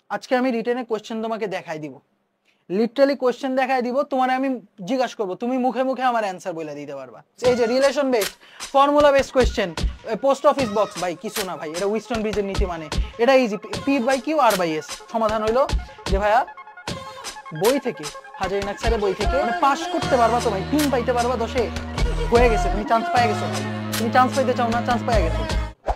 আজকে আমি রিটেনে কোশ্চেন তোমাকে দেখাই দিব, লিটারালি কোশ্চেন দেখাই দিব, তোমার আমি জিজ্ঞাসা করবো, তুমি মুখে মুখে আমার অ্যান্সার বলে দিতে পারবা। এই যে relation based formula based question, post office box ভাই কিছু না ভাই, এটা উইস্টন ব্রিজের নীতি, মানে এটা easy, P by Q R by S. সমাধান হইলো যে ভাইয়া বই থেকে, হাজার নাকসারের বই থেকে মানে পাস করতে পারবা তো ভাই, 3 পাইতে পারবা 10-এ, হয়ে গেছে, তুমি চান্স পাই গেছো ভাই। তুমি চান্স পাইতে চাও না, চান্স পাই গেছো।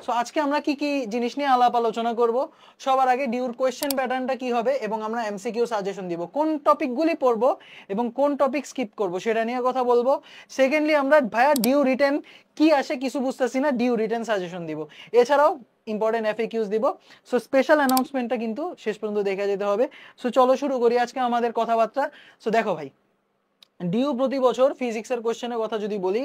সো আজকে আমরা কি কি জিনিস নিয়ে আলাপ আলোচনা করব। সবার আগে ডিউর কোয়েশ্চেন প্যাটার্নটা কি হবে এবং আমরা এমসিকিউ সাজেশন দিব, কোন টপিকগুলি পড়বো এবং কোন টপিক স্কিপ করব সেটা নিয়ে কথা বলবো। সেকেন্ডলি আমরা ভাইয়া ডিউ রিটেন কি আসে কিছু বুঝতেছি না, ডিউ রিটেন সাজেশন দিব, এছাড়াও ইম্পর্টেন্ট এফএকিউজ দিব। সো স্পেশাল অ্যানাউন্সমেন্টটা কিন্তু শেষ পর্যন্ত দেখে যেতে হবে। সো চলো শুরু করি আজকে আমাদের কথাবার্তা। সো দেখো ভাই, ডিউ প্রতি বছর ফিজিক্সের কোশ্চেনের কথা যদি বলি,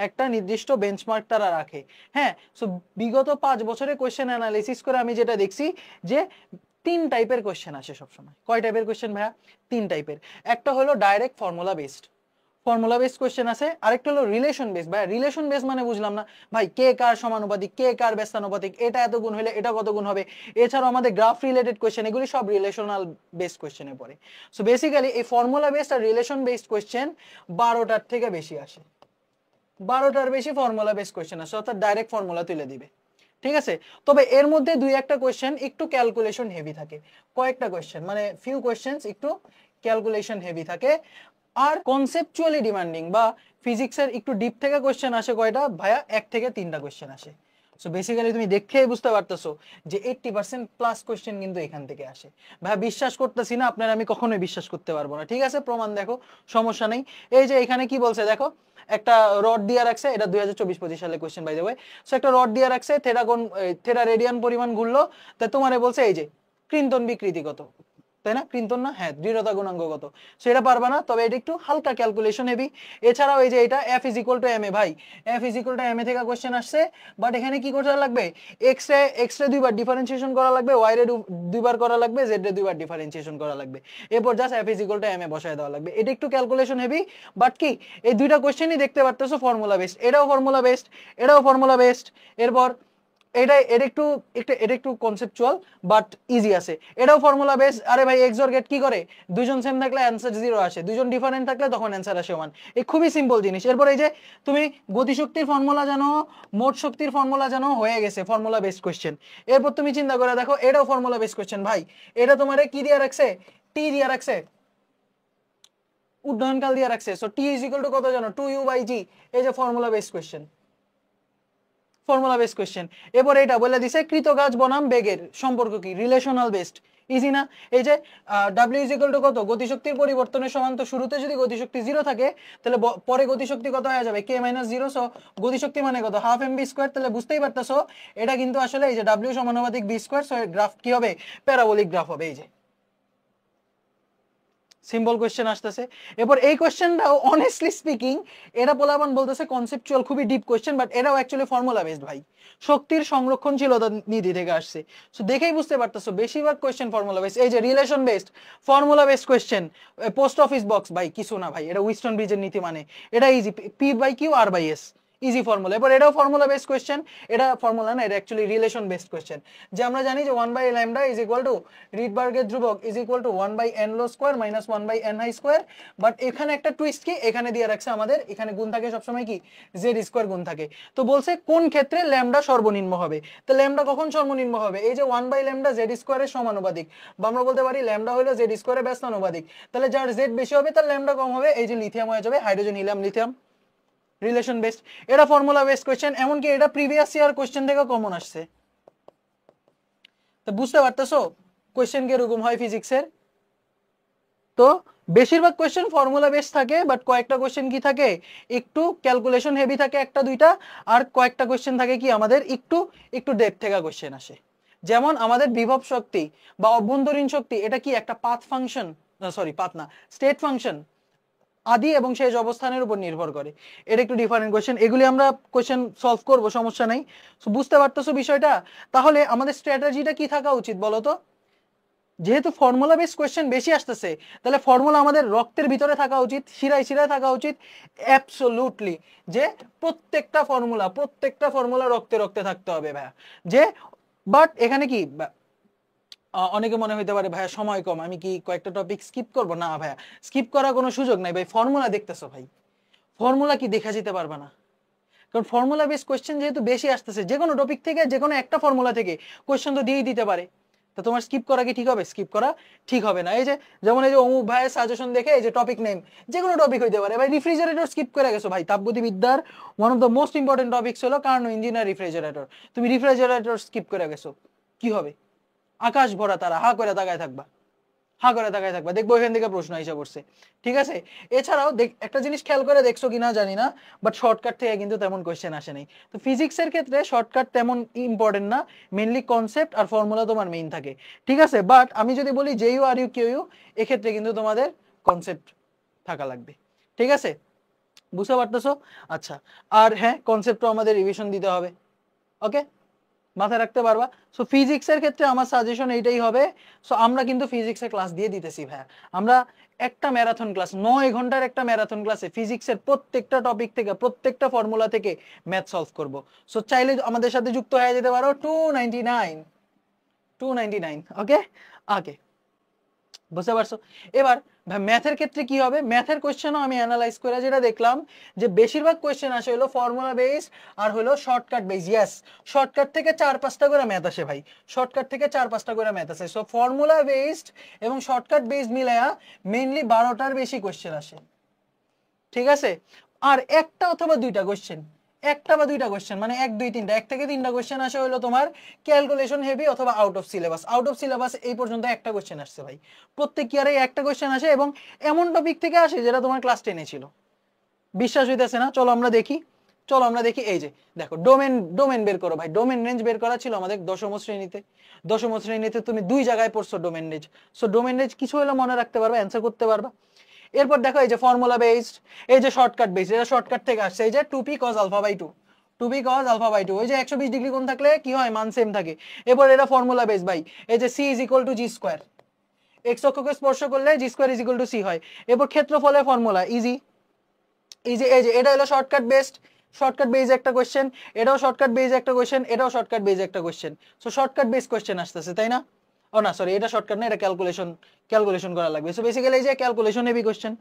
একটা নির্দিষ্ট বেঞ্চমার্ক তারা রাখে। হ্যাঁ, সো বিগত 5 বছরের কোশ্চেন অ্যানালাইসিস করে আমি যেটা দেখছি যে 3 টাইপের কোশ্চেন আসে সবসময়। কয় টাইপের কোশ্চেন ভাইয়া? 3 টাইপের। একটা হলো direct formula based, formula base question আছে। আরেকটা হলো রিলেশন বেস। ভাই রিলেশন বেস মানে বুঝলাম না ভাই, কে কার সমানুপাতিক, কে কার ব্যস্তানুপাতিক, এটা এত গুণ হলে এটা কত গুণ হবে। এছাড়াও আমাদের গ্রাফ রিলেটেড কোশ্চেন, এগুলি সব রিলেশনাল বেসড কোশ্চেনে পড়ে। সো বেসিক্যালি এই ফর্মুলা বেসড আর রিলেশন বেসড কোশ্চেন 12টার থেকে বেশি আসে, 12টার বেশি ফর্মুলা বেসড কোশ্চেন আসে, অর্থাৎ ডাইরেক্ট ফর্মুলা তুলে দিবে। ঠিক আছে, তবে এর মধ্যে 2-1টা কোশ্চেন একটু ক্যালকুলেশন হেভি থাকে, কয়েকটা কোশ্চেন মানে ফিউ কোশ্চেন্স একটু ক্যালকুলেশন হেভি থাকে। আর কনসেপচুয়ালি ডিমান্ডিং বা ফিজিক্সের একটু ডিপ থেকে কোশ্চেন আসে কয়টা ভাইয়া? 1 থেকে 3টা কোশ্চেন আসে। সো বেসিক্যালি তুমি দেখেই বুঝতে পারতেছো যে 80% প্লাস কোশ্চেন কিন্তু এখান থেকে আসে। ভাইয়া বিশ্বাস করতেছি না আপনার, আমি কখনোই বিশ্বাস করতে পারবো না। ঠিক আছে, প্রমাণ দেখো, সমস্যা নেই। এই যে এখানে কি বলছে দেখো, একটা রড দিয়ে রাখছে, এটা 2024-25 সালে question by the way. So একটা রড দিয়ে রাখছে, থেটা রেডিয়ান পরিমাণ ঘুরলো, তা তোমারে বলছে এই যে ক্রিন্তন বিকৃতি কত, তাই না? ক্রিন্তন না, হ্যাঁ, দৃঢ়তা গুণাঙ্ক কত, সেটা পারবা না, তবে এটা একটু হালকা ক্যালকুলেশন হেভি। এছাড়াও এই যে এটা F is equal to M A, ভাই F is equal to M A থেকে কোশ্চেন আসছে, বাট এখানে কি করতে লাগবে? এক্স রে 2বার ডিফারেন্সিয়েশন করা লাগবে, ওয়াই রে 2বার করা লাগবে, জেড রে 2বার ডিফারেন্সিয়েশন করা লাগবে, এরপর just F is equal to M A বসায় দেওয়া লাগবে। এটা একটু ক্যালকুলেশন হেভি, বাট কি এই 2টা কোশ্চেনই দেখতে পারতেছো ফর্মুলা বেসড, এটাও ফর্মুলা বেসড, এটাও ফর্মুলা বেসড। এরপর এটা এটা একটু এটা একটু কনসেপচুয়াল বাট ইজি আছে, এটাও ফর্মুলা বেস। আরে ভাই এক্স অর গেট কি করে, দুইজন সেম থাকলে অ্যান্সার 0 আসে, দুইজন ডিফারেন্ট থাকলে তখন অ্যান্সার আসে 1। এই খুবই সিম্পল জিনিস। এরপর এই যে তুমি গতিশক্তির ফর্মুলা জানো, মোট শক্তির ফর্মুলা জানো, হয়ে গেছে ফর্মুলা বেস কোশ্চেন। এরপর তুমি চিন্তা করে দেখো, এটাও ফর্মুলা বেস কোশ্চেন ভাই, এটা তোমারে কি দিয়ে রাখছে? টি দিয়ে রাখছে, উড্ডয়নকাল দিয়ে রাখছে। So T is equal two কত জানো? 2u/g। এই যে formula base question, formula base question. এরপর এটা বলে দিছে কৃতকাজ বনাম বেগের সম্পর্ক কি, রিলেশনাল বেসড, ইজি না? এই যে ডাব্লিউ ইজ ইকুয়াল টু কত, গতিশক্তির পরিবর্তনের সমান। তো শুরুতে যদি গতিশক্তি 0 থাকে তাহলে পরে গতিশক্তি কত হয়ে যাবে? কে মাইনাস 0। সো গতিশক্তি মানে কত? Half m v square. তাহলে বুঝতেই পারতেছো এটা কিন্তু আসলে এই যে ডাব্লিউ সমানুপাতিক বি স্কোয়ার। সো গ্রাফ কি হবে? প্যারাবোলিক গ্রাফ হবে। এই যে সিম্পল কোশ্চেন আসতেছে। এরপর এই কোশ্চেনটাও অনেস্টলি স্পিকিং এটা পোলাপান বলতেছে কনসেপচুয়াল, খুবই ডিপ কোশ্চেন, বাট এটাও অ্যাকচুয়ালি ফর্মুলা বেসড ভাই, শক্তির সংরক্ষণশীলতা নীতি থেকে আসছে। সো দেখেই বুঝতে পারতেছো বেশিরভাগ কোশ্চেন ফর্মুলা বেসড। এই যে relation based formula based question, post office box ভাই কিছু না ভাই, এটা উইস্টন ব্রিজের নীতি, মানে এটা easy, P by Q R by S, easy formula. এবার এটাও ফর্মুলা বেসড কোশ্চেন, এটা ফর্মুলা না, এটা অ্যাকচুয়ালি রিলেশন বেসড কোশ্চেন। যে আমরা জানি যে 1/λ ইজ ইকুয়াল টু রিডবার্গের ধ্রুবক is equal to 1/n low square minus 1/n high square. But এখানে একটা টুইস্ট কি, এখানে দিয়ে রাখছে আমাদের, এখানে গুণ থাকে সবসময় কি, জেড স্কোয়ার গুণ থাকে। তো বলছে কোন ক্ষেত্রে ল্যামডা সর্বনিম্ন হবে। তো ল্যামডা কখন সর্বনিম্ন হবে? এই যে 1/λ জেড স্কোয়ারের সমানুপাতিক, বা আমরা বলতে পারি ল্যামডা হলো জেড স্কোয়ারের ব্যস্তানুপাতিক। তাহলে যার জেড বেশি হবে তার ল্যামডা কম হবে। এই যে লিথিয়াম হয়ে যাবে hydrogen, helium, lithium, relation based. এটা ফর্মুলা বেসড কোশ্চেন, এমনকি এটা প্রিভিয়াস ইয়ার কোশ্চেন থেকে কমন আসছে। তো বুঝতে পারতেছো কোশ্চেন কিরকম হয় ফিজিক্সের। তো বেশিরভাগ কোশ্চেন ফর্মুলা বেস থাকে, বাট কয়েকটা কোশ্চেন কি থাকে, একটু ক্যালকুলেশন হেভি থাকে একটা দুইটা। আর কয়েকটা কোশ্চেন থাকে কি আমাদের একটু একটু ডেপথ থেকে কোশ্চেন আসে। যেমন আমাদের বিভব শক্তি বা অভ্যন্তরীণ শক্তি, এটা কি একটা পাথ ফাংশন, সরি পাথ না, স্টেট ফাংশন, আদি এবং শেষ অবস্থানের উপর নির্ভর করে। এটা একটু ডিফারেন্ট কোশ্চেন, এগুলি আমরা কোশ্চেন সলভ করব, সমস্যা নাই। বুঝতে পারতেছো বিষয়টা? তাহলে আমাদের স্ট্র্যাটেজিটা কি থাকা উচিত বলো তো? যেহেতু ফর্মুলা বেস কোশ্চেন বেশি আসতেছে, তাহলে ফর্মুলা আমাদের রক্তের ভিতরে থাকা উচিত, শিরায় শিরায় থাকা উচিত, অ্যাবসোলুটলি। যে প্রত্যেকটা ফর্মুলা রক্তে রক্তে থাকতে হবে ভাইয়া। যে বাট এখানে কি অনেকে মনে হইতে পারে ভাইয়া সময় কম, আমি কি কয়েকটা টপিক স্কিপ করব? না ভাইয়া, স্কিপ করার কোনো সুযোগ নাই ভাই। ফর্মুলা দেখতেছো ভাই, ফর্মুলা কি দেখা যেতে পারবা না? কারণ ফর্মুলা বেস কোয়েশ্চেন যেহেতু বেশি আসতেছে, যে কোনো টপিক থেকে যে কোনো একটা ফর্মুলা থেকে কোয়েশ্চেন তো দিয়েই দিতে পারে। তো তোমার স্কিপ করা কি ঠিক হবে? স্কিপ করা ঠিক হবে না। এই যে যেমন এই যে অমুক ভাইয়ের সাজেশন দেখে এই যে টপিক নেম, যে কোনো টপিক হইতে পারে ভাই। রেফ্রিজারেটর স্কিপ করে গেছো ভাই, তাপগতিবিদ্যার one of the most important topics হলো কার্নো ইঞ্জিন আর রেফ্রিজারেটর, তুমি রেফ্রিজারেটর স্কিপ করে গেছো, কি হবে? আকাশ ভরা তারা, হা করে তাকায় থাকবা, হা করে তাকায় থাকবা, দেখবো এখান থেকে প্রশ্ন এসে পড়ছে। ঠিক আছে, এছাড়াও একটা জিনিস খেয়াল করে দেখছো কিনা জানি না, বাট শর্টকাট থেকে কিন্তু তেমন কোয়েশ্চেন আসে নাই। তো ফিজিক্সের ক্ষেত্রে শর্টকাট তেমন ইম্পর্টেন্ট না, মেইনলি কনসেপ্ট আর ফর্মুলা তোমার মেইন থাকে। ঠিক আছে, বাট আমি যদি বলি J U R U Q U, এক্ষেত্রে কিন্তু তোমাদের কনসেপ্ট থাকা লাগবে। ঠিক আছে, বুঝতে পারতেছো? আচ্ছা, আর হ্যাঁ, কনসেপ্টও আমাদের রিভিশন দিতে হবে। ওকে, মাথায় রাখতে পারবা। সো ফিজিক্সের ক্ষেত্রে আমার সাজেশন এইটাই হবে। সো আমরা কিন্তু ফিজিক্সের ক্লাস দিয়ে দিতেছি ভাইয়া, আমরা একটা ম্যারাথন ক্লাস, 9 ঘন্টার একটা ম্যারাথন ক্লাসে ফিজিক্সের প্রত্যেকটা টপিক থেকে, প্রত্যেকটা ফর্মুলা থেকে ম্যাথ সলভ করব। সো চাইলে আমাদের সাথে যুক্ত হয়ে যেতে পারো। 299 ওকে ওকে, বুঝতে পারছো? এবার ম্যাথের ক্ষেত্রে কি হবে, ম্যাথের কোয়েশ্চেনও আমি অ্যানালাইজ করে যেটা দেখলাম যে বেশিরভাগ কোয়েশ্চেন আসে হলো ফর্মুলা বেসড আর হলো শর্টকাট বেস। ইয়েস, শর্টকাট থেকে 4-5টা করে ম্যাথ আসে ভাই, শর্টকাট থেকে 4-5টা করে ম্যাথ আসে। সো ফর্মুলা বেসড এবং শর্টকাট বেসড মিলায়া মেইনলি 12টার বেশি কোয়েশ্চেন আসে। ঠিক আছে, আর একটা অথবা দুইটা কোয়েশ্চেন, একটা বা দুইটা কোয়েশ্চেন মানে 1-2-3টা, 1 থেকে 3টা কোয়েশ্চেন আসে হলো তোমার ক্যালকুলেশন হেভি অথবা out of syllabus. Out of syllabus এই পর্যন্ত একটা কোয়েশ্চেন আসছে ভাই, প্রত্যেক ইয়ারে একটা কোয়েশ্চেন আসে এবং এমন টপিক থেকে আসে যেটা তোমার ক্লাস 10-এ ছিল। বিশ্বাস হইতেছে না? চলো আমরা দেখি, চলো আমরা দেখি। এই যে দেখো, ডোমেন বের করো ভাই। ডোমেন রেঞ্জ বের করা ছিল আমাদের দশম শ্রেণীতে। দশম শ্রেণীতে তুমি 2 জায়গায় পড়ছো domain range. So domain range কিছু হলে মনে রাখতে পারবা, অ্যান্সার করতে পারবা। এরপর দেখো এই যে ফর্মুলা বেসড, এই যে শর্টকাট বেসড, এটা শর্টকাট থেকে আসছে। এই যে 2p cos alpha by 2, 2p cos alpha by 2, ওই যে 120 ডিগ্রি কোণ থাকলে কি হয়, মান সেম থাকে। এরপর এটা ফর্মুলা বেসড ভাই, এই যে c is equal to g square, x অক্ষকে স্পর্শ করলে g square is equal to c হয়। এরপর ক্ষেত্রফলের ফর্মুলা ইজি, এই যে এটা হলো শর্টকাট বেসড, শর্টকাট বেস একটা কোশ্চেন, এটাও শর্টকাট বেস একটা কোশ্চেন, এটাও শর্টকাট বেস একটা question. So shortcut base question আসতেছে, তাই না? ও না সরি, এটা শর্টকাট না, এটা ক্যালকুলেশন করা লাগবে। সো বেসিক্যালি এই যে ক্যালকুলেশন হেভি কোশ্চেন।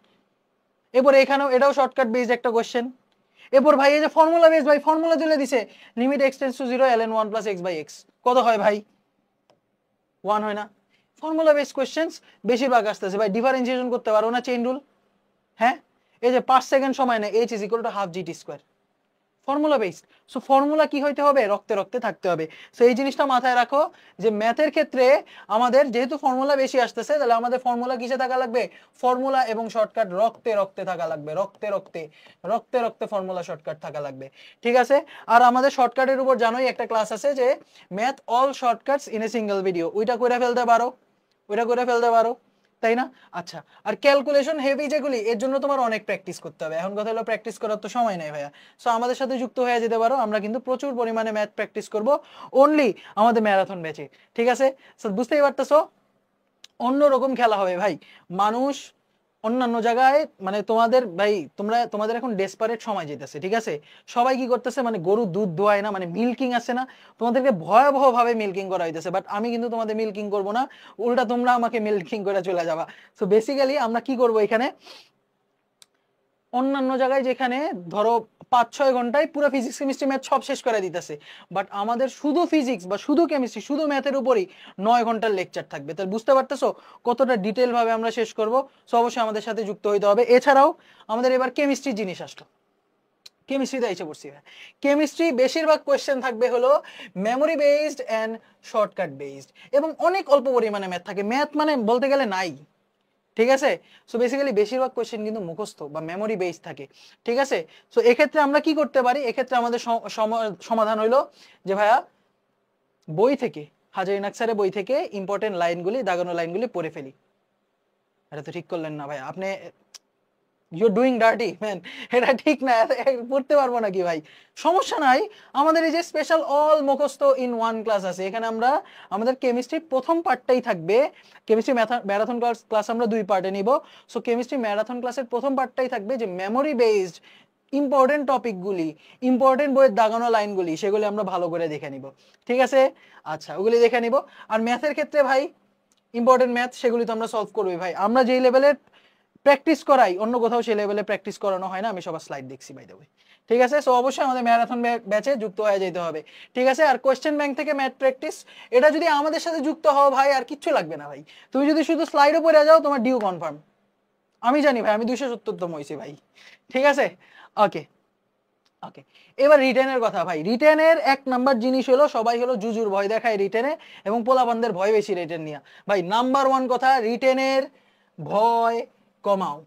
এরপর এখানেও এটাও শর্টকাট বেস একটা কোশ্চেন। এরপর ভাই এই যে ফর্মুলা বেস, ভাই ফর্মুলা তুলে দিছে, limit x tends to 0 ln 1 + x / x, কত হয় ভাই? 1 হয় না? ফর্মুলা বেস কোশ্চেন্স বেশিরভাগ আসতেছে ভাই। ডিফারেন্সিয়েশন করতে পারো না, চেইন রুল, হ্যাঁ? এই যে 5 সেকেন্ড সময় নেয়, h = ½ gt², formula based. So formula কি হইতে হবে, রক্তে রক্তে থাকতে হবে। সো এই জিনিসটা মাথায় রাখো যে ম্যাথের ক্ষেত্রে আমাদের যেহেতু ফর্মুলা বেশি আসতেছে, তাহলে আমাদের ফর্মুলা কিসে থাকা লাগবে? ফর্মুলা এবং শর্টকাট রক্তে রক্তে থাকা লাগবে, রক্তে রক্তে, রক্তে রক্তে ফর্মুলা শর্টকাট থাকা লাগবে। ঠিক আছে, আর আমাদের শর্টকাটের উপর জানোই একটা ক্লাস আছে যে math all shortcuts in a single video, ওইটা করে ফেলতে পারো, ওইটা করে ফেলতে পারো, তাই না? আচ্ছা, আর ক্যালকুলেশন হেভি যেগুলি, এর জন্য তোমার অনেক প্র্যাকটিস করতে হবে। এখন কথা হলো প্র্যাকটিস করার তো সময় নেই ভাইয়া। সো আমাদের সাথে যুক্ত হয়ে যেতে পারো, আমরা কিন্তু প্রচুর পরিমাণে ম্যাথ প্র্যাকটিস করব অনলি আমাদের ম্যারাথন ব্যাচে। ঠিক আছে, সো বুঝতেই পারতেছো, অন্যরকম খেলা হবে ভাই। মানুষ অন্যান্য জায়গায় মানে তোমাদের ভাই, তোমাদের এখন ডেসপারেট সময় যেতেছে। ঠিক আছে, সবাই কি করতেছে, মানে গরু দুধ দোয়ায় না, মানে মিল্কিং আছে না, তোমাদেরকে ভয়াবহ ভাবে মিল্কিং করা হইতেছে। বাট আমি কিন্তু তোমাদের মিল্কিং করব না, উল্টা তোমরা আমাকে মিল্কিং করে চলে যাবা। সো বেসিক্যালি আমরা কি করব এখানে, অন্যান্য জায়গায় যেখানে ধরো 5-6 ঘন্টায় পুরো ফিজিক্স কেমিস্ট্রি ম্যাথ সব শেষ করে দিতেছে, বাট আমাদের শুধু ফিজিক্স বা শুধু কেমিস্ট্রি শুধু ম্যাথের উপরই 9 ঘন্টার লেকচার থাকবে। তাহলে বুঝতে পারতেছো কতটা ডিটেল ভাবে আমরা শেষ করব। সো অবশ্যই আমাদের সাথে যুক্ত হইতে হবে। এছাড়াও আমাদের এবার কেমিস্ট্রির জিনিস আসলো, কেমিস্ট্রিতে এসে পড়ছি। কেমিস্ট্রি বেশিরভাগ কোয়েশ্চেন থাকবে হলো memory based and shortcut based, এবং অনেক অল্প পরিমাণে ম্যাথ থাকে। ম্যাথ মানে বলতে গেলে নাই। ঠিক আছে, সো বেসিক্যালি বেশিরভাগ কোশ্চেন কিন্তু মুখস্থ বা মেমোরি বেস থাকে। ঠিক আছে, সো এক্ষেত্রে আমরা কি করতে পারি, এক্ষেত্রে আমাদের সমাধান হইলো যে ভাইয়া বই থেকে, হাজারিন আখতারের বই থেকে ইম্পর্টেন্ট লাইনগুলি, দাগানো লাইনগুলি পড়ে ফেলি। এটা তো ঠিক করলেন না ভাই আপনি, ইউ ডুইং ডার্টি ম্যান, এটা ঠিক না, পড়তে পারবো নাকি ভাই? সমস্যা নাই, আমাদের এই যে স্পেশাল অল মুখস্থ ইন ওয়ান ক্লাস আছে, এখানে আমরা আমাদের কেমিস্ট্রির প্রথম পার্টটাই থাকবে। কেমিস্ট্রি ম্যারাথন ক্লাস আমরা 2 পার্টে নিব। সো কেমিস্ট্রি ম্যারাথন ক্লাসের প্রথম পার্টটাই থাকবে যে মেমোরি বেসড ইম্পর্টেন্ট টপিকগুলি, ইম্পর্টেন্ট বইয়ের দাগানো লাইনগুলি, সেগুলি আমরা ভালো করে দেখে নিব। ঠিক আছে, আচ্ছা ওগুলি দেখে নিব। আর ম্যাথের ক্ষেত্রে ভাই ইম্পর্টেন্ট ম্যাথ, সেগুলি তো আমরা সলভ করবই ভাই। আমরা যেই লেভেলের প্র্যাকটিস করাই অন্য কোথাও সেই লেভেলে প্র্যাকটিস করানো হয় না, আমি সবার স্লাইড দেখছি বাই দ্য ওয়ে। ঠিক আছে, সো অবশ্যই আমাদের ম্যারাথন ব্যাচে যুক্ত হয়ে যেতে হবে। ঠিক আছে, আর কোশ্চেন ব্যাংক থেকে ম্যাথ প্র্যাকটিস, এটা যদি আমাদের সাথে যুক্ত হও ভাই আর কিচ্ছু লাগবে না ভাই। তুমি যদি শুধু স্লাইডও পড়ে যাও তোমার ডিউ কনফার্ম। আমি জানি ভাই, আমি 270তম হয়েছি ভাই। ঠিক আছে, ওকে ওকে। এবার রিটেনের কথা ভাই। রিটেনের এক নাম্বার জিনিস হলো, সবাই হলো জুজুর ভয় দেখায় রিটেনে, এবং পোলাপানদের ভয় বেশি রিটেন নিয়ে। ভাই নাম্বার ওয়ান কথা, রিটেনের ভয় কমাও।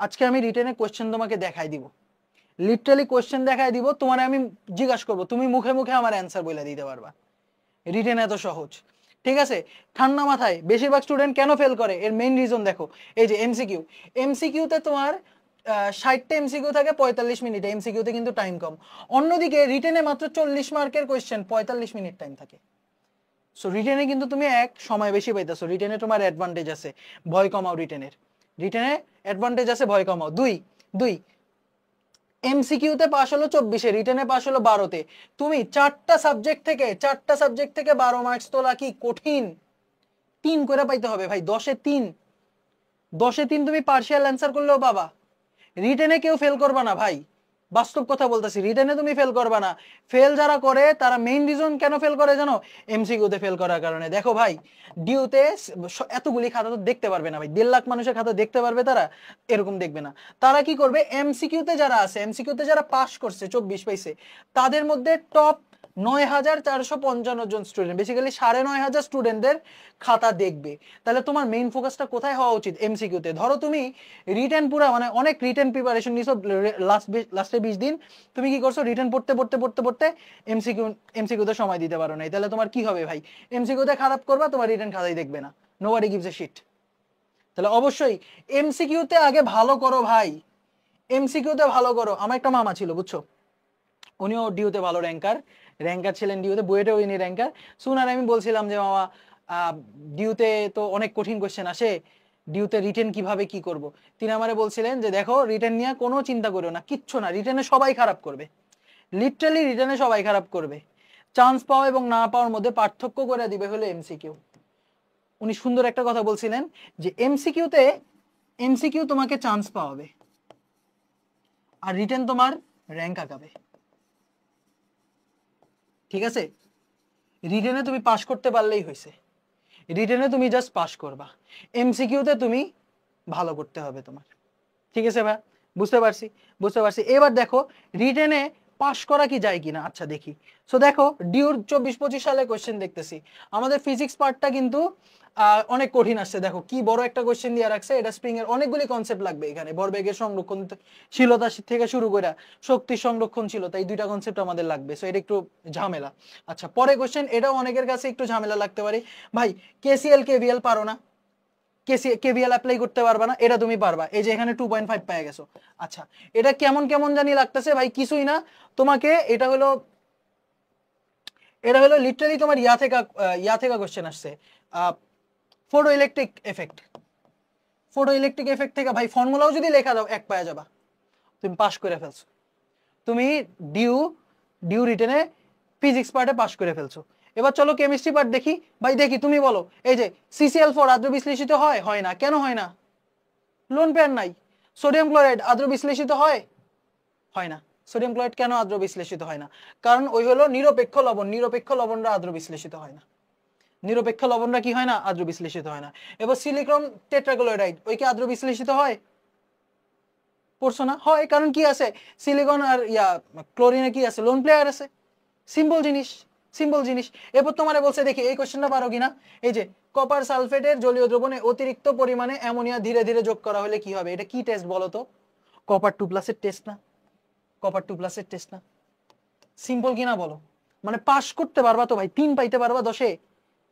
আজকে আমি রিটেনের কোশ্চেন তোমাকে দেখাই দিব, লিটারালি কোশ্চেন দেখাই দিব, তোমার আমি জিজ্ঞাসা করবো, তুমি মুখে মুখে আমার অ্যান্সার বলে দিতে পারবা। রিটেন এত সহজ। ঠিক আছে, ঠান্ডা মাথায় বেশিরভাগ স্টুডেন্ট কেন ফেল করে এর মেইন রিজন দেখো, এই যে এমসিকিউ। এমসিকিউতে তোমার 60টা এমসিকিউ থাকে 45 মিনিটে, এমসিকিউতে কিন্তু টাইম কম। অন্যদিকে রিটেনে মাত্র 40 মার্কের কোশ্চেন, 45 মিনিট টাইম থাকে। সো রিটেনে কিন্তু তুমি এক সময় বেশি পাইতেছো, রিটেনে তোমার অ্যাডভান্টেজ আছে, ভয় কমাও রিটেনের। রিটেনে অ্যাডভান্টেজ আছে, ভয় কমাও। দুই দুই এমসিকিউতে পাস হলো 24-এ, রিটেনে পাস হলো 12-তে। তুমি চারটা সাবজেক্ট থেকে 12 মার্কস তোলা কি কঠিন? 3 করে পাইতে হবে ভাই, 10-এ 3, 10-এ 3 তুমি পার্শিয়াল অ্যান্সার করলেও পাবা। রিটেনে কেউ ফেল করবা না ভাই, বাস্তব কথা বলতেছি, রিটেনে তুমি ফেল করবা না। ফেল যারা করে তারা মেইন রিজন কেন ফেল করে জানো? এমসিকিউতে ফেল করার কারণে। দেখো ভাই, ডিউতে এতগুলি খাতা তো দেখতে পারবে না ভাই, 1.5 লাখ মানুষের খাতা দেখতে পারবে তারা? এরকম দেখবে না। তারা কি করবে, এমসিকিউতে যারা আছে, এমসিকিউতে যারা পাস করছে 24 পাইছে, তাদের মধ্যে টপ 9,455 জন স্টুডেন্ট, বেসিক্যালি 9,500 স্টুডেন্টদের খাতা দেখবে। তাহলে তোমার মেইন ফোকাসটা কোথায় হওয়া উচিত? এমসিকিউতে। ধরো তুমি রিটেন পুরা মানে অনেক রিটেন প্রিপারেশন নিছো লাস্টে 20 দিন, তুমি কি করছো, রিটেন পড়তে এমসিকিউতে সময় দিতে পারো নাই, তাহলে তোমার কি হবে ভাই? এমসিকিউতে খারাপ করবা, তোমার রিটেন খাতাই দেখবে না, নোবডি গিভস এ শিট। তাহলে অবশ্যই এমসিকিউতে আগে ভালো করো ভাই, এমসিকিউতে ভালো করো। আমার একটা মামা ছিল বুঝছো, উনিও ডিউতে ভালো র্যাঙ্কার ছিলেন, ডিউতে বুয়েটেও ইনি র্যাঙ্কার। শুনার আমি বলছিলাম যে মামা ডিউতে তো অনেক কঠিন কোশ্চেন আসে, ডিউতে রিটেন কিভাবে কি করব। তিনি আমারে বলছিলেন যে দেখো, রিটেন নিয়ে কোনো চিন্তা করো না, কিচ্ছু না, রিটেনে সবাই খারাপ করবে, লিটারালি রিটেনে সবাই খারাপ করবে। চান্স পাওয়া এবং না পাওয়ার মধ্যে পার্থক্য করে দিবে হলো এমসিকিউ। উনি সুন্দর একটা কথা বলছিলেন যে এমসিকিউ তোমাকে চান্স পাওয়াবে, আর রিটেন তোমার র্যাঙ্ক আগাবে। ঠিক আছে, রিটেনে তুমি পাস করতে পারলেই হয়েছে, রিটেনে তুমি জাস্ট পাস করবা, এমসিকিউতে তুমি ভালো করতে হবে তোমার। ঠিক আছে ভাই, বুঝতে পারছি। এবার দেখো রিটেনে পাস করা কি যায় কিনা, আচ্ছা দেখি। সো দেখো ডিউর 24-25 সালে কোশ্চেন দেখতেছি, আমাদের ফিজিক্স পার্টটা কিন্তু অনেক কঠিন আসছে। দেখো কি বড় একটা কোশ্চেন দিয়ে রাখছে, এটা স্প্রিং এর অনেকগুলি কনসেপ্ট লাগবে এখানে, ভরবেগের সংরক্ষণশীলতা থেকে শুরু করে শক্তির সংরক্ষণশীলতা, এই দুইটা কনসেপ্ট আমাদের লাগবে। সো এটা একটু ঝামেলা। আচ্ছা পরে কোশ্চেন, এটাও অনেকের কাছে একটু ঝামেলা লাগতে পারে। ভাই কেসিএল কেভিএল পারো না, কেভিএল অ্যাপ্লাই করতে পারবা না, এটা তুমি পারবা, এই যে এখানে 2.5 পেয়ে গেছো। আচ্ছা এটা কেমন কেমন জানি লাগতেছে ভাই, কিছুই না, তোমাকে এটা হলো লিটারালি তোমার ইয়া থেকে কোশ্চেন আসছে, ফটো ইলেকট্রিক এফেক্ট থেকে। ভাই ফর্মুলাও যদি লেখা দাও এক পায়ে যাবা, তুমি পাস করে ফেলছো, তুমি ডিউ রিটেনে ফিজিক্স পার্টে পাস করে ফেলছো। এবার চলো কেমিস্ট্রি পার্ট দেখি। ভাই দেখি, তুমি বলো, এই যে CCl4 আদ্র বিশ্লেষিত হয় না, কেন হয় না? লোন পেয়ার নাই। সোডিয়াম ক্লোরাইড আদ্র বিশ্লেষিত হয় না। সোডিয়াম ক্লোরাইড কেন আদ্র বিশ্লেষিত হয় না? কারণ ওই হলো নিরপেক্ষ লবণরা আদ্র বিশ্লেষিত হয় না, নিরপেক্ষ লবণরা কি হয় না, আদ্র বিশ্লেষিত হয় না। এবার সিলিকন টেট্রাক্লোরাইড, ওই কি আদ্র বিশ্লেষিত হয়? পড়ছো না? হয়, কারণ কি আছে, সিলিকন আর ক্লোরিনে কি আছে, লোন প্লেয়ার আছে। সিম্পল জিনিস। এরপর তোমারে বলছে, দেখি এই কোশ্চেনটা পারো কিনা। এই যে কপার সালফেটের জলীয় দ্রবণে অতিরিক্ত পরিমাণে অ্যামোনিয়া ধীরে ধীরে যোগ করা হলে কি হবে? এটা কি টেস্ট বলো তো? কপার 2+ টেস্ট না? সিম্পল কিনা বলো? মানে পাস করতে পারবা তো ভাই, 3 পাইতে পারবা 10-এ,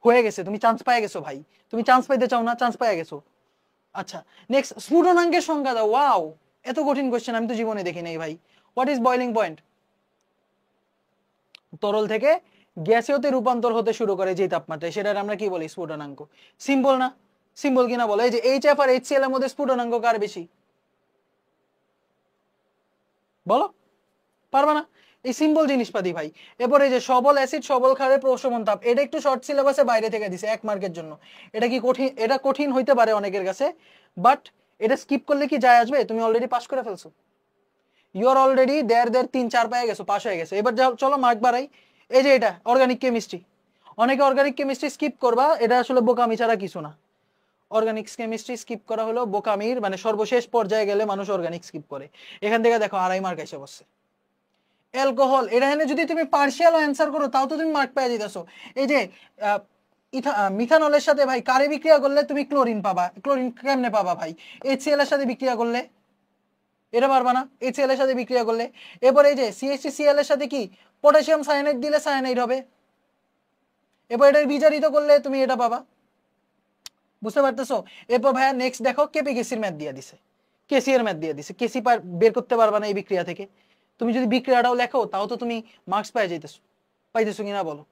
হয়ে গেছে, তুমি চান্স পেয়ে গেছো ভাই। তুমি চান্স পাইতে চাও না, চান্স পেয়ে গেছো। আচ্ছা নেক্সট, স্ফুটনাঙ্কের সংজ্ঞা দাও। ওয়াও, এত কঠিন কোশ্চেন আমি তো জীবনে দেখি নাই ভাই। What is boiling point? তরল থেকে গ্যাসীয়তে রূপান্তর হতে শুরু করে যে তাপমাত্রায়, সেটার আমরা কি বলি? স্ফুটনাঙ্ক। সিম্পল না? সিম্পল কিনা বলো? এই যে HF আর HCl এর মধ্যে স্ফুটনাঙ্ক কার বেশি? বলো, পারবা না? এই সিম্পল জিনিসপাতি ভাই। এরপরে যে সবল অ্যাসিড সবল ক্ষারের প্রশমন তাপ, এটা একটু শর্ট সিলেবাসে বাইরে থেকে দিছে 1 মার্কের জন্য। এটা কি কঠিন? এটা কঠিন হইতে পারে অনেকের কাছে, বাট এটা স্কিপ করলে কি যায় আসবে? তুমি অলরেডি পাস করে ফেলছো, ইউ আর অলরেডি দেড় 3-4 পেয়ে গেছো, পাস হয়ে গেছে। এবার চলো মার্ক বাড়াই। এই যে এটা অর্গানিক কেমিস্ট্রি, অনেকে অর্গানিক কেমিস্ট্রি স্কিপ করবা, এটা আসলে বোকামি ছাড়া কিছু না। অর্গানিক কেমিস্ট্রি স্কিপ করা হলো বোকামির, মানে সর্বশেষ পর্যায়ে গেলে মানুষ অর্গানিক স্কিপ করে। এখান থেকে দেখো 2.5 মার্ক এসে বসছে। অ্যালকোহল, এটা এনে যদি তুমি পার্শিয়াল অ্যান্সার করো তাও তো তুমি মার্ক পেয়ে যেতেছো। এই যে মিথানলের সাথে ভাই কারে বিক্রিয়া করলে তুমি ক্লোরিন পাবা, ক্লোরিন কেমনে পাবা ভাই? HCl এর সাথে বিক্রিয়া করলে, এটা পারবা না HCl এর সাথে বিক্রিয়া করলে। এরপর এই যে CH3Cl এর সাথে কি পটাশিয়াম সায়ানাইড দিলে সায়ানাইড হবে, এরপর এটা বিজারিত করলে তুমি এটা পাবা, বুঝতে পারতেছো? এরপর ভাইয়া নেক্সট দেখো কেপিকেসির ম্যাথ দিয়ে দিছে, কেসি এর ম্যাথ দিয়ে দিছে। কেসি বের করতে পারবা না এই বিক্রিয়া থেকে, তুমি যদি বিক্রিয়াটাও লেখো তাও তো তুমি মার্কস পাইতেছো কিনা বলো,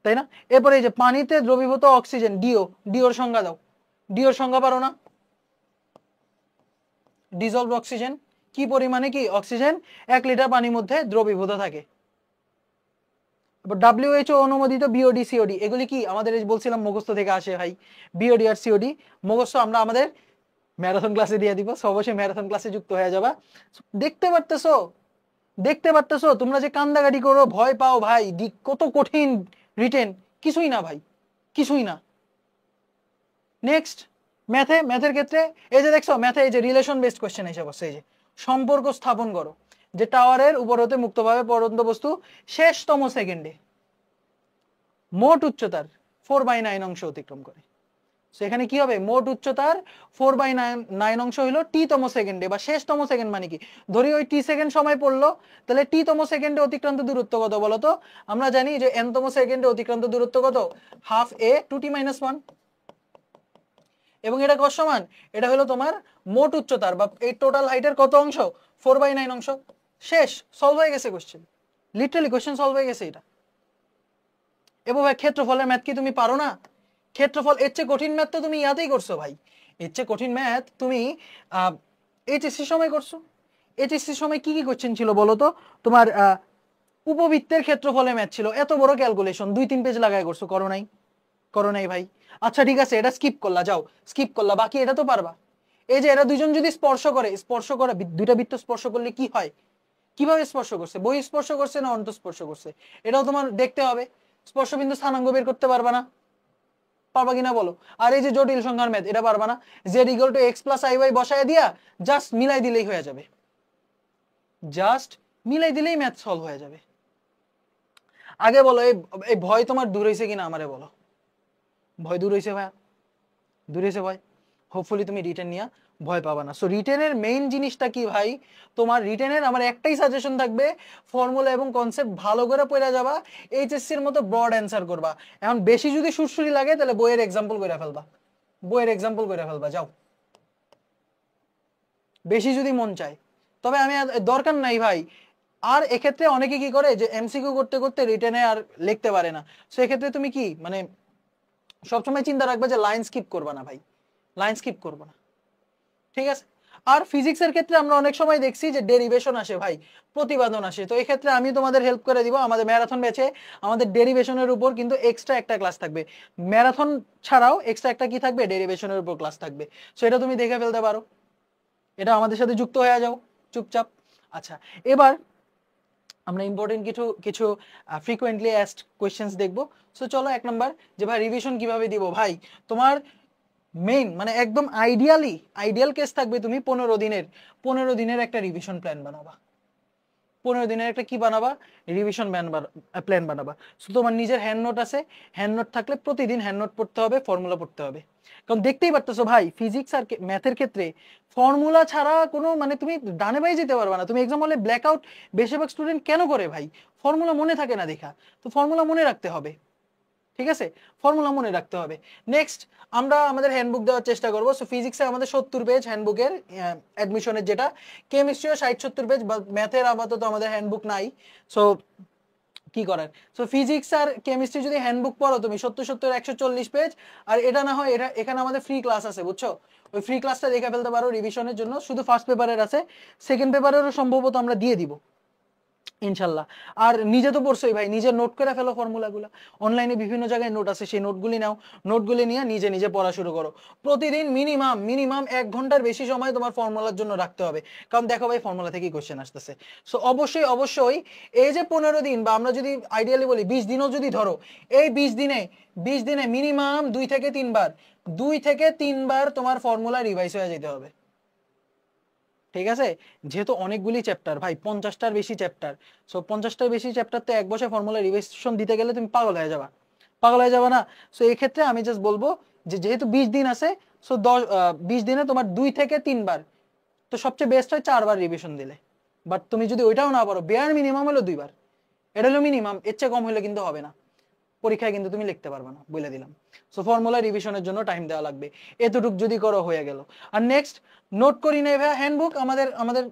তাই না? এরপরে এই যে পানিতে দ্রবীভূত অক্সিজেন ডিওর সংজ্ঞা দাও। ডিওর সংজ্ঞা পারো না? ডিজলভ অক্সিজেন, কি পরিমাণে কি অক্সিজেন 1 লিটার পানির মধ্যে দ্রবীভূত থাকে। WHO অনুমোদিত বিওডি সিওডি, এগুলি কি আমাদের বলছিলাম মুখস্থ থেকে আসে ভাই। বিওডি আর সিওডি মুখস্থ আমরা আমাদের ম্যারাথন ক্লাসে দিয়ে দিব, অবশ্যই ম্যারাথন ক্লাসে যুক্ত হয়ে যাবা। দেখতে পারতেছো তোমরা যে কান্দাকাটি করো, ভয় পাও ভাই, কত কঠিন রিটেন, কিছুই না ভাই, কিছুই না। নেক্সট ম্যাথের ক্ষেত্রে এই যে দেখছো, ম্যাথে এই যে রিলেশন বেসড কোশ্চেন এসে বসে। এই যে সম্পর্ক স্থাপন করো, যে টাওয়ারের উপর হতে মুক্তভাবে পড়ন্ত বস্তু শেষতম সেকেন্ডে মোট উচ্চতার 4/9 অংশ অতিক্রম করে। সেখানে কি হবে? মোট উচ্চতার 4/9 অংশ হইলো টি-তম সেকেন্ডে, বা শেষতম সেকেন্ড মানে কি, ধরি ওই টি সেকেন্ড সময় পড়লো, তাহলে টি-তম সেকেন্ডে অতিক্রান্ত দূরত্ব কত বলতো? আমরা জানি যে n-তম সেকেন্ডে অতিক্রান্ত দূরত্ব কত? হাফ a টু t-1, এবং এটা কত সমান? এটা হলো তোমার মোট উচ্চতার বা এই টোটাল হাইটের কত অংশ? 4/9 অংশ। শেষ, সলভ হয়ে গেছে কোশ্চেন, লিটারালি কোশ্চেন সলভ হয়ে গেছে এটা। এবং ভাই ক্ষেত্রফলের ম্যাথ কি তুমি পারো না? ক্ষেত্রফল এর চেয়ে কঠিন ম্যাথ তো তুমি ইয়াতেই করছো ভাই, এর চেয়ে কঠিন ম্যাথ তুমি এইচএসসি সময় করছো। এইচএসসি সময় কি কি কোশ্চেন ছিল বলো তো? তোমার উপবৃত্তের ক্ষেত্রফলের ম্যাথ ছিল, এত বড় ক্যালকুলেশন 2-3 পেজ লাগায় করছো, করো নাই ভাই? আচ্ছা ঠিক আছে, এটা স্কিপ করলা, যাও স্কিপ করলা, বাকি এটা তো পারবা। এই যে এরা দুজন যদি স্পর্শ করে, দুইটা বৃত্ত স্পর্শ করলে কি হয়, কিভাবে স্পর্শ করছে, বহি স্পর্শ করছে না অন্তঃস্পর্শ করছে, এটাও তোমার দেখতে হবে। স্পর্শবিন্দু স্থানাঙ্ক বের করতে পারবা না, পারবা কিনা বলো? আর এই যে জটিল সংখ্যার ম্যাথ, এটা পারবা না। z = x + iy বসায় দিয়া জাস্ট মিলাই দিলেই হয়ে যাবে, জাস্ট মিলাই দিলেই ম্যাথ সলভ হয়ে যাবে। আগে বলো এই ভয় তোমার দূর হইছে কিনা আমারে বলো। ভয় দূর হইছে ভাই? দূর হইছে ভয়? হোপফুলি তুমি রিটেন নিয়া ভয় পাবা না। সো রিটেনের মেইন জিনিসটা কি ভাই? তোমার রিটেনের আমার একটাই সাজেশন থাকবে, ফর্মুলা এবং কনসেপ্ট ভালো করে পড়ে যাবা, এইচএসসি এর মতো ব্রড অ্যান্সার করবা। এখন বেশি যদি সুরসুরি লাগে তাহলে বইয়ের এক্সাম্পল করে ফেলবা, যাও বেশি যদি মন চায়। তবে আমি দরকার নাই ভাই। আর এক্ষেত্রে অনেকে কি করে যে এমসিকিউ করতে করতে রিটেনে আর লিখতে পারে না, সো এক্ষেত্রে তুমি কি মানে সবসময় চিন্তা রাখবে যে লাইন স্কিপ করবা না ভাই, লাইন স্কিপ করবো না, ঠিক আছে? আর ফিজিক্সের ক্ষেত্রে আমরা অনেক সময় দেখছি যে ডেরিভেশন আসে ভাই, প্রতিপাদন আসে। তো এই ক্ষেত্রে আমি তোমাদের হেল্প করে দিব, আমাদের ম্যারাথন ব্যাচে আমাদের ডেরিভেশনের উপর কিন্তু এক্সট্রা একটা ক্লাস থাকবে। ম্যারাথন ছাড়াও এক্সট্রা একটা কি থাকবে? ডেরিভেশনের উপর ক্লাস থাকবে। সো এটা তুমি দেখে ফেলতে পারো, এটা আমাদের সাথে যুক্ত হয়ে যাও চুপচাপ। আচ্ছা, এবার আমরা ইম্পর্টেন্ট কিছু কিছু ফ্রিকোয়েন্টলি অ্যাস্কড কোয়েশ্চেন্স দেখবো। সো চলো 1 নাম্বার, যে ভাই রিভিশন কিভাবে দিব ভাই? তোমার মেইন মানে একদম আইডিয়াল কেস থাকবে, তুমি 15 দিনের একটা রিভিশন প্ল্যান বানাবা। 15 দিনের একটা কি বানাবা? রিভিশন প্ল্যান বানাবা। সো তোমার নিজের হ্যান্ড নোট আছে, হ্যান্ড নোট থাকলে প্রতিদিন হ্যান্ড নোট পড়তে হবে, ফর্মুলা পড়তে হবে। কারণ দেখতেই পারতেছো ভাই, ফিজিক্স আর ম্যাথের ক্ষেত্রে ফর্মুলা ছাড়া কোনো মানে তুমি ডানে বাই যেতে পারবে না। তুমি এক্সাম হলে ব্ল্যাকআউট বেশিরভাগ স্টুডেন্ট কেন করে ভাই? ফর্মুলা মনে থাকে না দেখা। তো ফর্মুলা মনে রাখতে হবে, ঠিক আছে? ফর্মুলা মনে রাখতে হবে। নেক্সট আমরা আমাদের হ্যান্ডবুক দেওয়ার চেষ্টা করবো। সো ফিজিক্সে আমাদের 70 পেজ হ্যান্ডবুকের অ্যাডমিশনের, যেটা কেমিস্ট্রিও 60-70 পেজ, ম্যাথের আপাতত আমাদের হ্যান্ডবুক নাই। সো কি করার? সো ফিজিক্স আর কেমিস্ট্রি যদি হ্যান্ডবুক পড়ো তুমি 70-140 পেজ, আর এটা না হয় এটা এখানে আমাদের ফ্রি ক্লাস আছে, বুঝছো? ওই ফ্রি ক্লাসটা দেখে ফেলতে পারো রিভিশনের জন্য। শুধু ফার্স্ট পেপারের আছে, সেকেন্ড পেপারেরও সম্ভবত আমরা দিয়ে দিব। ইনশাল্লাহ। আর নিজে তো পড়ছোই ভাই, নিজে নোট করে ফেলো ফর্মুলাগুলো, অনলাইনে বিভিন্ন জায়গায় নোট আছে, সেই নোটগুলি নাও, নোটগুলি নিয়ে নিজে নিজে পড়া শুরু করো। প্রতিদিন মিনিমাম মিনিমাম 1 ঘন্টার বেশি সময় তোমার ফর্মুলার জন্য রাখতে হবে, কারণ দেখো ভাই ফর্মুলা থেকেই কোশ্চেন আসতেছে। সো অবশ্যই অবশ্যই এই যে 15 দিন, বা আমরা যদি আইডিয়ালি বলি 20 দিনও যদি ধরো, এই 20 দিনে মিনিমাম 2 থেকে 3 বার তোমার ফর্মুলা রিভাইজ হয়ে যেতে হবে। ঠিক আছে, যেহেতু অনেকগুলি চ্যাপ্টার ভাই, 50টার বেশি চ্যাপ্টার, সো 50টার বেশি চ্যাপ্টার তো এক বছর ফর্মুলা রিভিশন দিতে গেলে তুমি পাগল হয়ে যাবা, পাগল হয়ে যাবা না? সো এই ক্ষেত্রে আমি জাস্ট বলবো যে যেহেতু 20 দিন আছে, সো 20 দিনে তোমার 2 থেকে 3 বার, তো সবচেয়ে বেস্ট হয় 4 বার রিভিশন দিলে। বাট তুমি যদি ওইটাও না পারো, বেয়ার মিনিমাম হলো 2 বার, এটা হলো মিনিমাম, এর চেয়ে কম হলে কিন্তু হবে না, পরীক্ষায় কিন্তু তুমি লিখতে পারবে না, বলে দিলাম। সো ফর্মুলা রিভিশনের জন্য টাইম দেওয়া লাগবে, এতটুক যদি করো হয়ে গেল। আর নেক্সট, নোট করি নেই ভাই, হ্যান্ডবুক আমাদের আমাদের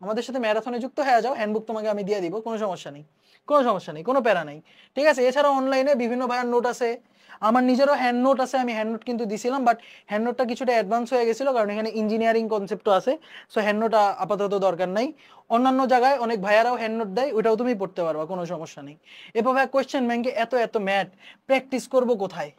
আমাদের সাথে ম্যারাথনে যুক্ত হয়ে যাও, হ্যান্ডবুক তোমাকে আমি দিয়ে দিব, কোনো সমস্যা নেই, কোনো সমস্যা নেই, কোনো প্যারা নাই। ঠিক আছে, এছাড়া অনলাইনে বিভিন্ন ভাইয়ের নোট আছে, আমার নিজেরও হ্যান্ড নোট আছে, আমি হ্যান্ড নোট কিন্তু দিছিলাম, বাট হ্যান্ড নোটটা কিছুটা অ্যাডভান্স হয়ে গেছিল, কারণ এখানে ইঞ্জিনিয়ারিং কনসেপ্টও আছে। সো হ্যান্ড নোট আপাতত দরকার নাই, অন্যান্য জায়গায় অনেক ভাইয়ারাও হ্যান্ড নোট দেয়, ওটাও তুমি পড়তে পারবা, কোনো সমস্যা নেই। এরপর ভাই কোয়েশ্চেন ব্যাংকে এত এত ম্যাথ প্র্যাকটিস করব কোথায়?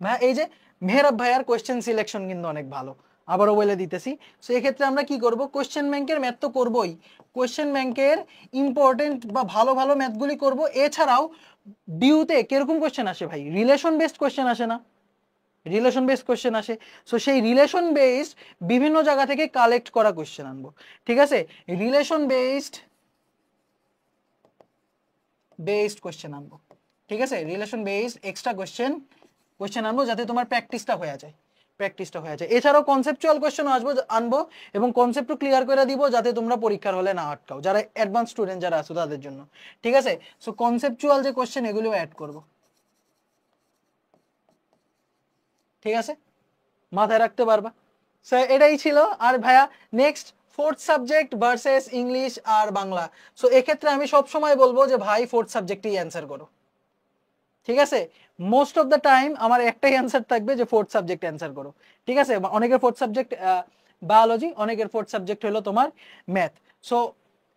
ভাই এই যে মেহরাব ভাইয়ার কোয়েশ্চেন সিলেকশন কিন্তু অনেক ভালো, আবারও বলে দিতেছি। সো এক্ষেত্রে আমরা কি করব, কোয়েশ্চেন ব্যাংকের ম্যাথ তো করবই, কোয়েশ্চেন ব্যাংকের ইম্পর্টেন্ট বা ভালো ভালো ম্যাথগুলি করব। এছাড়াও ডিউতে কিরকম কোয়েশ্চেন আসে ভাই, রিলেশন বেসড কোয়েশ্চেন আসে না, রিলেশন বেসড কোয়েশ্চেন আসে। সো সেই রিলেশন বেসড বিভিন্ন জায়গা থেকে কালেক্ট করা কোয়েশ্চেন আনবো। ঠিক আছে, রিলেশন বেসড কোয়েশ্চেন আনবো। ঠিক আছে, রিলেশন বেসড এক্সট্রা কোয়েশ্চেন আনবো, যাতে তোমার প্র্যাকটিসটা হয়ে যায়, প্র্যাকটিসটা হয়ে যায়। এছাড়াও কনসেপচুয়াল কোয়েশ্চেন আনবো, এবং কনসেপ্টও ক্লিয়ার করে দিব, যাতে তোমরা পরীক্ষার হলে না আটকাও, যারা অ্যাডভান্স স্টুডেন্ট যারা আছো তাদের জন্য। ঠিক আছে, সো কনসেপচুয়াল যে কোয়েশ্চেন এগুলো অ্যাড করব। ঠিক আছে, মাথায় রাখতে পারবা। সো এটাই ছিল। আর ভাইয়া next, fourth subject versus English আর বাংলা। সো এক্ষেত্রে আমি সব সময় বলবো যে ভাই ফোর্থ সাবজেক্টই অ্যান্সার করো। ঠিক আছে, মোস্ট অফ দ্য টাইম আমার একটাই অ্যান্সার থাকবে যে ফোর্থ সাবজেক্ট অ্যান্সার করো। ঠিক আছে, অনেকের ফোর্থ সাবজেক্ট বায়োলজি, অনেকের ফোর্থ সাবজেক্ট হলো তোমার ম্যাথ। সো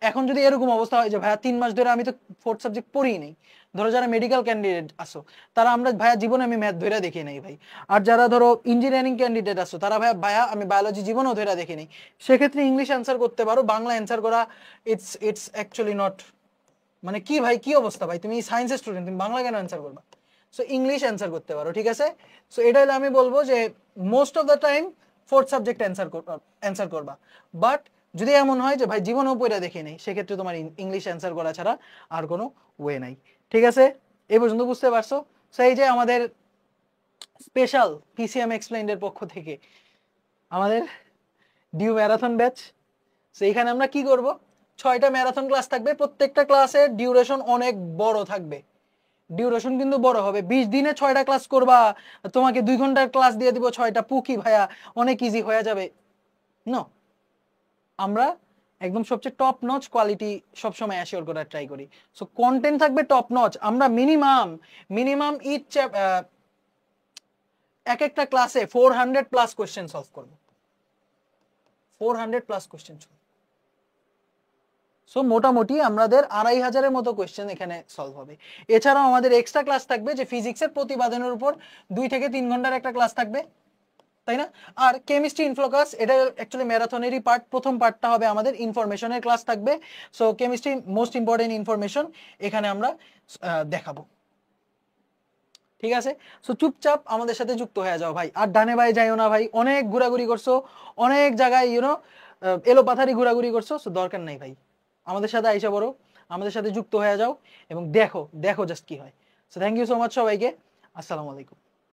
এখন যদি এরকম অবস্থা হয় যে ভাইয়া 3 মাস ধরে আমি তো ফোর্থ সাবজেক্ট পড়ি নেই, ধরো যারা মেডিকেল ক্যান্ডিডেট আসো, তারা আমরা ভাইয়া জীবনে আমি ম্যাথ ধরে দেখি নাই ভাই। আর যারা ধরো ইঞ্জিনিয়ারিং ক্যান্ডিডেট আসো, তারা ভাইয়া ভাইয়া আমি বায়োলজি জীবনেও ধরে দেখি নাই, সেক্ষেত্রে ইংলিশ অ্যান্সার করতে পারো, বাংলা অ্যান্সার করা ইটস অ্যাকচুয়ালি নট, মানে কি ভাই কি অবস্থা ভাই, তুমি সায়েন্সের স্টুডেন্ট, তুমি বাংলা কেন অ্যান্সার করবা? সো ইংলিশ অ্যান্সার করতে পারো। ঠিক আছে, সো এটা হলে আমি বলবো যে most of the time fourth subject answer করবা। বাট যদি এমন হয় যে ভাই জীবনেও পড়া দেখি নেই, সেক্ষেত্রে তোমার ইংলিশ অ্যান্সার করা ছাড়া আর কোনো ওয়ে নাই। ঠিক আছে, এই পর্যন্ত বুঝতে পারছো? সো এই যে আমাদের স্পেশাল পিসিএম এক্সপ্লেইন্ড এর পক্ষ থেকে আমাদের ডিউ ম্যারাথন ব্যাচ। সো এখানে আমরা কি করব, 6টা ম্যারাথন ক্লাস থাকবে, প্রত্যেকটা ক্লাসের ডিউরেশন অনেক বড় থাকবে, ডিউরেশন কিন্তু বড় হবে। 20 দিনে 6টা ক্লাস করবা, তোমাকে 2 ঘন্টার ক্লাস দিয়ে দিব 6টা, পুকি ভাইয়া অনেক ইজি হয়ে যাবে। নো, আমরা একদম সবচেয়ে টপ নচ কোয়ালিটি সবসময় অ্যাসিওর করার ট্রাই করি। সো কন্টেন্ট থাকবে টপ নচ, আমরা মিনিমাম ইচ এক একটা ক্লাসে 400+ কোয়েশ্চেন সলভ করব, 400+ কোয়েশ্চেন। সো মোটামুটি আমাদের 2500-এর মতো কোয়েশ্চেন এখানে সলভ হবে। এছাড়াও আমাদের এক্সট্রা ক্লাস থাকবে, যে ফিজিক্সের প্রতিপাদনের উপর 2 থেকে 3 ঘন্টার একটা ক্লাস থাকবে, তাই না? আর কেমিস্ট্রি ইনফ্লোকাস, এটা অ্যাকচুয়ালি ম্যারাথনেরই পার্ট, প্রথম পার্টটা হবে আমাদের ইনফরমেশনের ক্লাস থাকবে। So chemistry most important information এখানে আমরা দেখাবো। ঠিক আছে, সো চুপচাপ আমাদের সাথে যুক্ত হয়ে যাও ভাই, আর ডানে বাই যাইও না ভাই, অনেক ঘোরাঘুরি করছো, অনেক জায়গায় এলো পাথারি ঘোরাঘুরি করছো, সো দরকার নাই ভাই, আমাদের সাথে আইসা বড়, আমাদের সাথে যুক্ত হয়ে যাও এবং দেখো জাস্ট কি হয়। So thank you so much সবাইকে, আসসালামু আলাইকুম।